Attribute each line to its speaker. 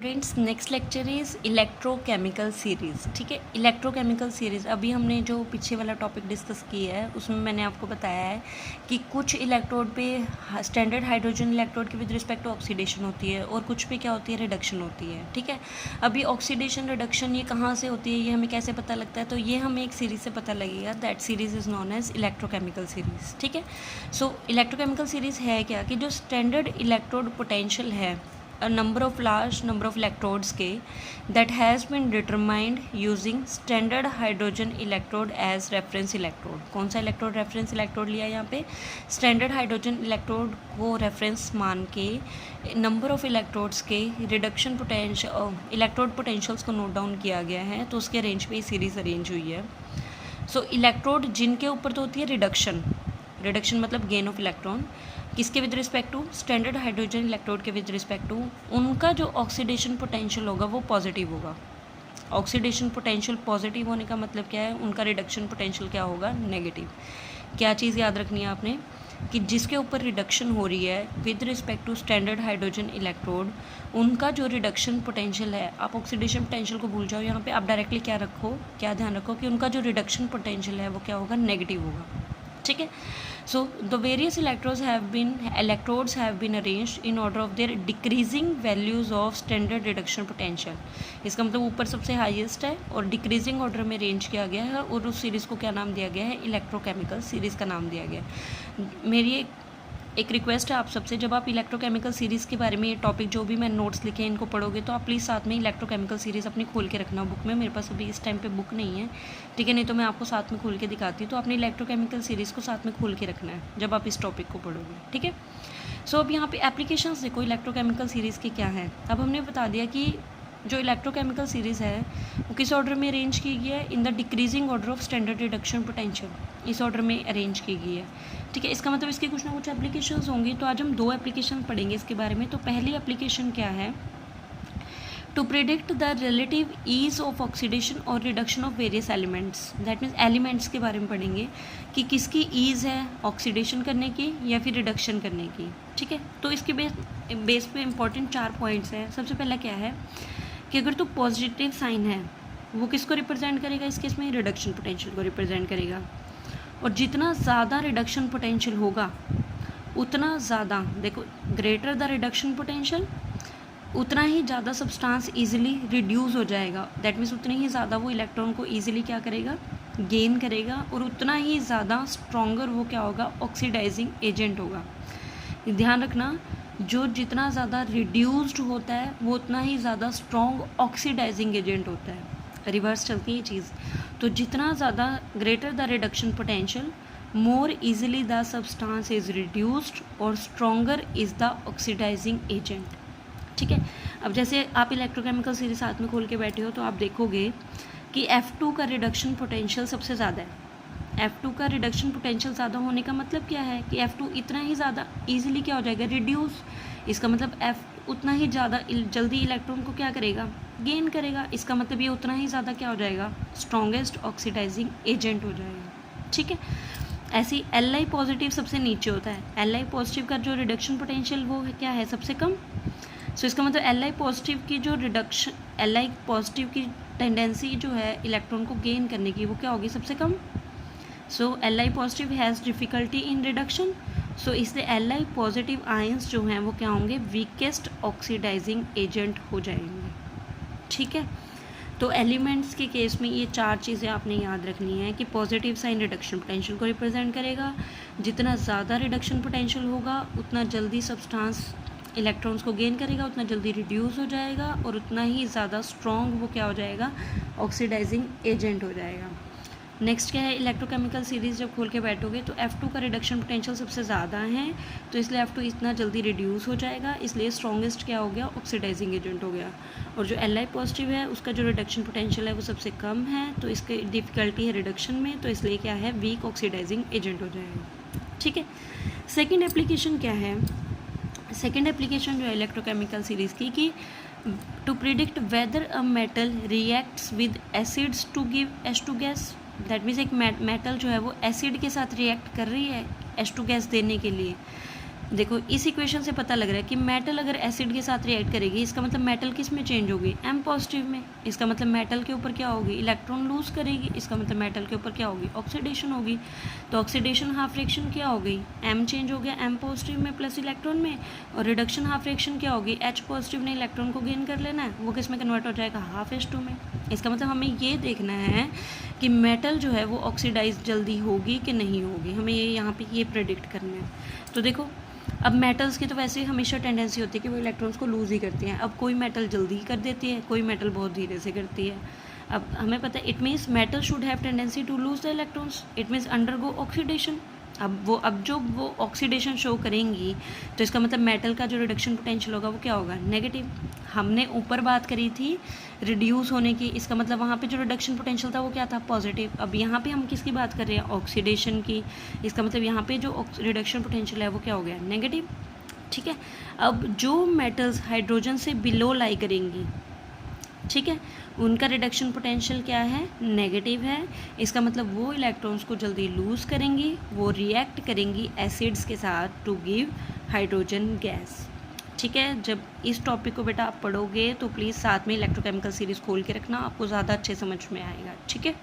Speaker 1: Students, next lecture is electrochemical series. ठीक है, electrochemical series अभी हमने जो पीछे वाला टॉपिक डिस्कस किया है उसमें मैंने आपको बताया है कि कुछ इलेक्ट्रोड पे स्टैंडर्ड हाइड्रोजन इलेक्ट्रोड की विद रिस्पेक्ट टू ऑक्सीडेशन होती है और कुछ पे क्या होती है, रिडक्शन होती है। ठीक है, अभी ऑक्सीडेशन रिडक्शन ये कहाँ से होती है, ये हमें कैसे पता लगता है, तो ये हमें एक सीरीज़ से पता लगेगा। That series is known as electrochemical series. ठीक है, सो इलेक्ट्रोकेमिकल सीरीज़ है क्या कि जो स्टैंडर्ड इलेक्ट्रोड पोटेंशियल है a large number of electrodes के that has been determined using standard hydrogen electrode as reference electrode। कौन सा इलेक्ट्रोड रेफरेंस इलेक्ट्रोड लिया है यहाँ पे, स्टैंडर्ड हाइड्रोजन इलेक्ट्रोड को रेफरेंस मान के नंबर ऑफ इलेक्ट्रोड्स के रिडक्शन पोटेंशियल इलेक्ट्रोड पोटेंशियल्स को नोट डाउन किया गया है, तो उसके अरेंज पे ये सीरीज अरेंज हुई है। सो इलेक्ट्रोड जिनके ऊपर तो होती है रिडक्शन मतलब गेन ऑफ इलेक्ट्रॉन, किसके with respect to, standard hydrogen electrode के विद रिस्पेक्ट टू, उनका जो ऑक्सीडेशन पोटेंशियल होगा वो पॉजिटिव होगा। ऑक्सीडेशन पोटेंशियल पॉजिटिव होने का मतलब क्या है, उनका रिडक्शन पोटेंशियल क्या होगा, नेगेटिव। क्या चीज़ याद रखनी है आपने कि जिसके ऊपर रिडक्शन हो रही है with respect to standard hydrogen electrode, उनका जो रिडक्शन पोटेंशियल है, आप ऑक्सीडेशन पोटेंशियल को भूल जाओ, यहाँ पे आप डायरेक्टली क्या ध्यान रखो कि उनका जो रिडक्शन पोटेंशियल है वो क्या होगा, नेगेटिव होगा। ठीक है, so the various electrodes have been arranged in order of their decreasing values of standard reduction potential। इसका मतलब ऊपर सबसे हाईएस्ट है और डिक्रीजिंग ऑर्डर में अरेंज किया गया है और उस सीरीज़ को क्या नाम दिया गया है, इलेक्ट्रोकेमिकल सीरीज़ का नाम दिया गया है। मेरी एक रिक्वेस्ट है आप सबसे, जब आप इलेक्ट्रोकेमिकल सीरीज़ के बारे में ये टॉपिक जो भी मैंने नोट्स लिखे हैं इनको पढ़ोगे तो आप प्लीज़ साथ में इलेक्ट्रोकेमिकल सीरीज़ अपनी खोल के रखना बुक में। मेरे पास अभी इस टाइम पे बुक नहीं है, ठीक है, नहीं तो मैं आपको साथ में खोल के दिखाती हूँ। तो अपनी इलेक्ट्रोकेमिकल सीरीज़ को साथ में खोल के रखना है जब आप इस टॉपिक को पढ़ोगे। ठीक है, सो अब यहाँ पे एप्लीकेशंस देखो इलेक्ट्रोकेमिकल सीरीज़ की क्या है। अब हमने बता दिया कि जो इलेक्ट्रोकेमिकल सीरीज़ है वो किस ऑर्डर में अरेंज की गई है, in the decreasing order of standard reduction potential, इस ऑर्डर में अरेंज की गई है। ठीक है, इसका मतलब इसकी कुछ ना कुछ एप्लीकेशंस होंगी। तो आज हम 2 एप्लीकेशन पढ़ेंगे इसके बारे में। तो पहली एप्लीकेशन क्या है, to predict the relative ease of oxidation और reduction of various elements. That means elements के बारे में पढ़ेंगे कि किसकी ईज है ऑक्सीडेशन करने की या फिर रिडक्शन करने की। ठीक है, तो इसके बेस पे इंपॉर्टेंट 4 पॉइंट्स हैं। सबसे पहला क्या है कि अगर तो पॉजिटिव साइन है वो किसको रिप्रेजेंट करेगा, इस केस में रिडक्शन पोटेंशियल को रिप्रेजेंट करेगा। और जितना ज़्यादा रिडक्शन पोटेंशियल होगा उतना ज़्यादा, देखो ग्रेटर द रिडक्शन पोटेंशियल उतना ही ज़्यादा सब्सटेंस इजीली रिड्यूस हो जाएगा। दैट मीन्स उतनी ही ज़्यादा वो इलेक्ट्रॉन को इजीली क्या करेगा, गेन करेगा, और उतना ही ज़्यादा स्ट्रॉन्गर वो क्या होगा, ऑक्सीडाइजिंग एजेंट होगा। ध्यान रखना, जो जितना ज़्यादा रिड्यूस्ड होता है वो उतना ही ज़्यादा स्ट्रॉन्ग ऑक्सीडाइजिंग एजेंट होता है। रिवर्स चलती है ये चीज़। तो जितना ज़्यादा greater the reduction potential, more easily the substance is reduced और stronger is the oxidizing agent. ठीक है, अब जैसे आप इलेक्ट्रोकेमिकल सीरीज साथ में खोल के बैठे हो तो आप देखोगे कि F2 का रिडक्शन पोटेंशियल सबसे ज़्यादा है। F2 का रिडक्शन पोटेंशियल ज़्यादा होने का मतलब क्या है कि F2 इतना ही ज़्यादा ईजिली क्या हो जाएगा, रिड्यूस। इसका मतलब F उतना ही ज़्यादा जल्दी इलेक्ट्रॉन को क्या करेगा, गेन करेगा। इसका मतलब ये उतना ही ज़्यादा क्या हो जाएगा, स्ट्रॉन्गेस्ट ऑक्सीडाइजिंग एजेंट हो जाएगा। ठीक है, ऐसी Li पॉजिटिव सबसे नीचे होता है। Li पॉजिटिव का जो रिडक्शन पोटेंशियल वो क्या है, सबसे कम। सो इसका मतलब Li पॉजिटिव की जो रिडक्शन, Li पॉजिटिव की टेंडेंसी जो है इलेक्ट्रॉन को गेन करने की वो क्या होगी, सबसे कम। So Li positive has difficulty in reduction, so इसलिए Li पॉजिटिव आयंस जो हैं वो क्या होंगे, वीकेस्ट ऑक्सीडाइजिंग एजेंट हो जाएंगे। ठीक है, तो एलिमेंट्स के केस में ये 4 चीज़ें आपने याद रखनी है कि पॉजिटिव साइन रिडक्शन पोटेंशियल को रिप्रेजेंट करेगा, जितना ज़्यादा रिडक्शन पोटेंशियल होगा उतना जल्दी सब्सटेंस इलेक्ट्रॉन्स को गेन करेगा, उतना जल्दी रिड्यूस हो जाएगा और उतना ही ज़्यादा स्ट्रॉन्ग वो क्या हो जाएगा, ऑक्सीडाइजिंग एजेंट हो जाएगा। नेक्स्ट क्या है, इलेक्ट्रोकेमिकल सीरीज़ जब खोल के बैठोगे तो F2 का रिडक्शन पोटेंशियल सबसे ज़्यादा है, तो इसलिए F2 इतना जल्दी रिड्यूस हो जाएगा, इसलिए स्ट्रॉन्गेस्ट क्या हो गया, ऑक्सीडाइजिंग एजेंट हो गया। और जो Li पॉजिटिव है उसका जो रिडक्शन पोटेंशियल है वो सबसे कम है, तो इसके डिफ़िकल्टी है रिडक्शन में, तो इसलिए क्या है, वीक ऑक्सीडाइजिंग एजेंट हो जाएगा। ठीक है, सेकेंड एप्लीकेशन क्या है, सेकेंड एप्लीकेशन जो है इलेक्ट्रोकेमिकल सीरीज़ की कि to predict whether a metal reacts with acids to give H2 gas. That means एक मेटल जो है वो एसिड के साथ रिएक्ट कर रही है H2 गैस देने के लिए, देखो इस इक्वेशन से पता लग रहा है कि मेटल अगर एसिड के साथ रिएक्ट करेगी, इसका मतलब मेटल किस में चेंज होगी, एम पॉजिटिव में। इसका मतलब मेटल के ऊपर क्या होगी, इलेक्ट्रॉन लूज करेगी। इसका मतलब मेटल के ऊपर क्या होगी, ऑक्सीडेशन होगी। तो ऑक्सीडेशन हाफ रिएक्शन क्या हो गई, एम चेंज हो गया एम पॉजिटिव में प्लस इलेक्ट्रॉन में, और रिडक्शन हाफ रिएक्शन क्या होगी, एच पॉजिटिव ने इलेक्ट्रॉन को गेन कर लेना है, वो किस में कन्वर्ट हो जाएगा, हाफ H2 में। इसका मतलब हमें ये देखना है कि मेटल जो है वो ऑक्सीडाइज जल्दी होगी कि नहीं होगी, हमें ये यहाँ पे ये प्रेडिक्ट करना है। तो देखो अब मेटल्स की तो वैसे ही हमेशा टेंडेंसी होती है कि वो इलेक्ट्रॉन्स को लूज़ ही करती हैं। अब कोई मेटल जल्दी कर देती है, कोई मेटल बहुत धीरे से करती है। अब हमें पता है it means metal should have tendency to lose the electrons, it means undergo oxidation. अब जो वो ऑक्सीडेशन शो करेंगी तो इसका मतलब मेटल का जो रिडक्शन पोटेंशियल होगा वो क्या होगा, नेगेटिव। हमने ऊपर बात करी थी रिड्यूस होने की, इसका मतलब वहाँ पे जो रिडक्शन पोटेंशियल था वो क्या था, पॉजिटिव। अब यहाँ पे हम किसकी बात कर रहे हैं, ऑक्सीडेशन की। इसका मतलब यहाँ पे जो रिडक्शन पोटेंशियल है वो क्या हो गया, नेगेटिव। ठीक है। अब जो मेटल्स हाइड्रोजन से बिलो लाई करेंगी, ठीक है, उनका रिडक्शन पोटेंशियल क्या है, नेगेटिव है। इसका मतलब वो इलेक्ट्रॉन्स को जल्दी लूज़ करेंगी, वो रिएक्ट करेंगी एसिड्स के साथ टू गिव हाइड्रोजन गैस। ठीक है। जब इस टॉपिक को बेटा आप पढ़ोगे तो प्लीज़ साथ में इलेक्ट्रोकेमिकल सीरीज़ खोल के रखना, आपको ज़्यादा अच्छे समझ में आएगा। ठीक है।